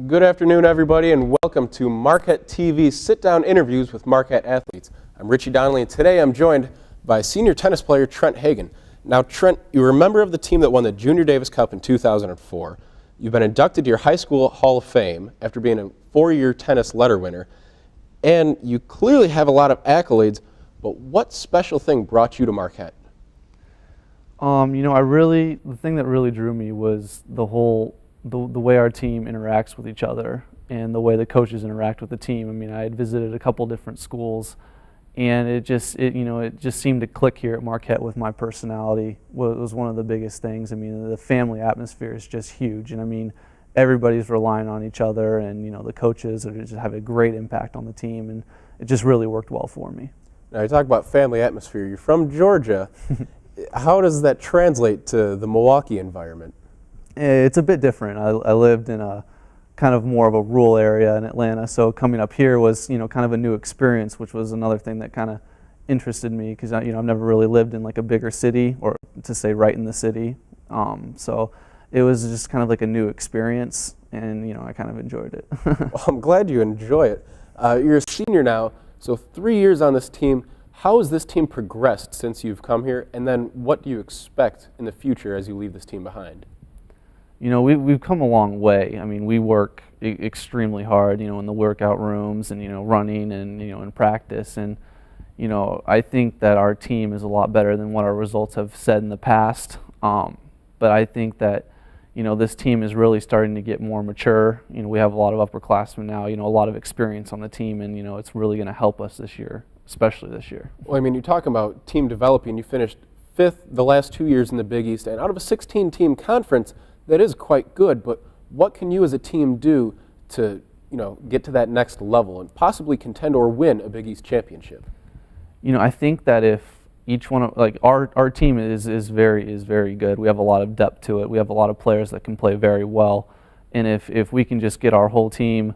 Good afternoon, everybody, and welcome to Marquette TV's sit-down interviews with Marquette athletes. I'm Ritchie Donnelly, and today I'm joined by senior tennis player Trent Hagan. Now, Trent, you were a member of the team that won the Junior Davis Cup in 2004. You've been inducted to your high school Hall of Fame after being a 4-year tennis letter winner, and you clearly have a lot of accolades, but what special thing brought you to Marquette? The thing that really drew me was the way our team interacts with each other and the way the coaches interact with the team. I mean, I had visited a couple different schools, and it just seemed to click here at Marquette with my personality. Was one of the biggest things. I mean, the family atmosphere is just huge, and I mean, everybody's relying on each other, and the coaches just have a great impact on the team, and it just really worked well for me. Now, you talk about family atmosphere. You're from Georgia. How does that translate to the Milwaukee environment? It's a bit different. I lived in a kind of more of a rural area in Atlanta, so coming up here was kind of a new experience, which was another thing that kind of interested me because I've never really lived in like a bigger city, or to say right in the city. So it was just kind of like a new experience, and I kind of enjoyed it. Well, I'm glad you enjoy it. You're a senior now, so 3 years on this team. How has this team progressed since you've come here, and then what do you expect in the future as you leave this team behind? We've come a long way. I mean, we work extremely hard, in the workout rooms and, running and, in practice. And, I think that our team is a lot better than what our results have said in the past. But I think that, this team is really starting to get more mature. We have a lot of upperclassmen now, a lot of experience on the team, and, it's really going to help us this year, especially this year. Well, I mean, you're talking about team developing. You finished 5th the last 2 years in the Big East, and out of a 16-team conference, that is quite good, but what can you as a team do to, get to that next level and possibly contend or win a Big East championship? I think that if each one of our team is very good. We have a lot of depth to it. We have a lot of players that can play very well, and if we can just get our whole team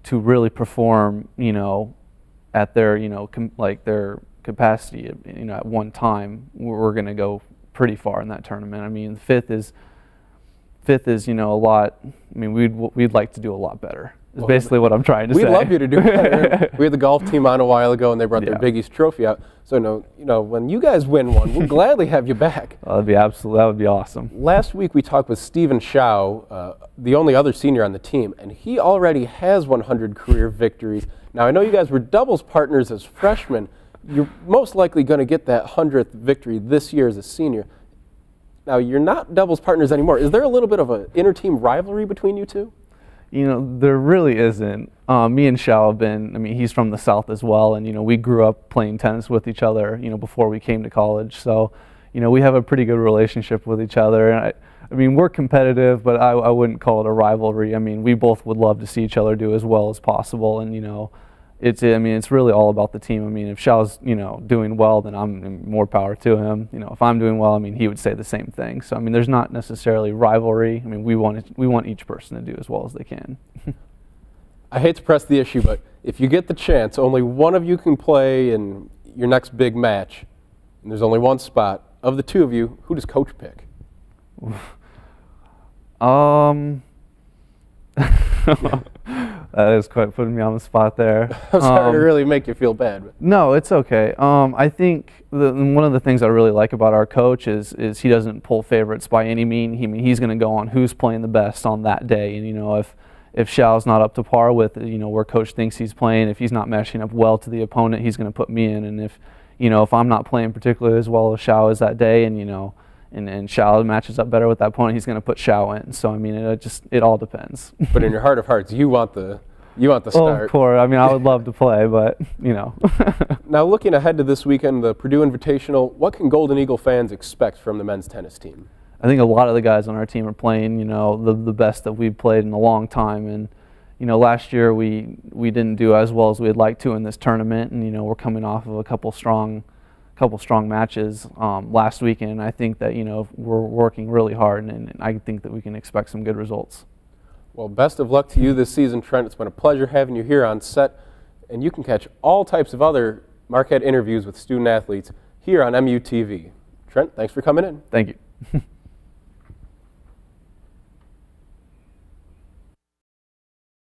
to really perform, at their their capacity, at one time, we're going to go pretty far in that tournament. I mean, fifth is a lot. I mean, we'd like to do a lot better. Is basically what I'm trying to say. We'd love you to do better. We had the golf team on a while ago, and they brought their Big East trophy out. So when you guys win one, we'll gladly have you back. That would be awesome. Last week we talked with Stephen Shao, the only other senior on the team, and he already has 100 career victories. Now, I know you guys were doubles partners as freshmen. You're most likely going to get that 100th victory this year as a senior. Now, you're not doubles partners anymore. Is there a little bit of an inter-team rivalry between you two? There really isn't. Me and Shao have been, he's from the South as well, and, we grew up playing tennis with each other, before we came to college. So, we have a pretty good relationship with each other. And we're competitive, but I wouldn't call it a rivalry. We both would love to see each other do as well as possible, and, it's really all about the team. If Shao's, doing well, then I'm more power to him. If I'm doing well, he would say the same thing. So, there's not necessarily rivalry. We want each person to do as well as they can. I hate to press the issue, but if you get the chance, only one of you can play in your next big match, and there's only one spot. Of the two of you, who does coach pick? That is quite putting me on the spot there. I'm sorry to really make you feel bad. But. No, it's okay. I think one of the things I really like about our coach is he doesn't pull favorites by any means. He's going to go on who's playing the best on that day. And if Shao's not up to par with where coach thinks he's playing, if he's not meshing up well to the opponent, he's going to put me in. And if I'm not playing particularly as well as Shao is that day, and and Shao matches up better with that opponent, he's going to put Shao in. So it all depends. But in your heart of hearts, you want the start. Oh, of course. I would love to play, but Now, looking ahead to this weekend, the Purdue Invitational, what can Golden Eagle fans expect from the men's tennis team? I think a lot of the guys on our team are playing, the best that we've played in a long time, and last year we didn't do as well as we'd like to in this tournament, and we're coming off of a couple strong matches last weekend. I think that we're working really hard, and I think that we can expect some good results. Well, best of luck to you this season, Trent. It's been a pleasure having you here on set, and you can catch all types of other Marquette interviews with student athletes here on MUTV. Trent, thanks for coming in. Thank you.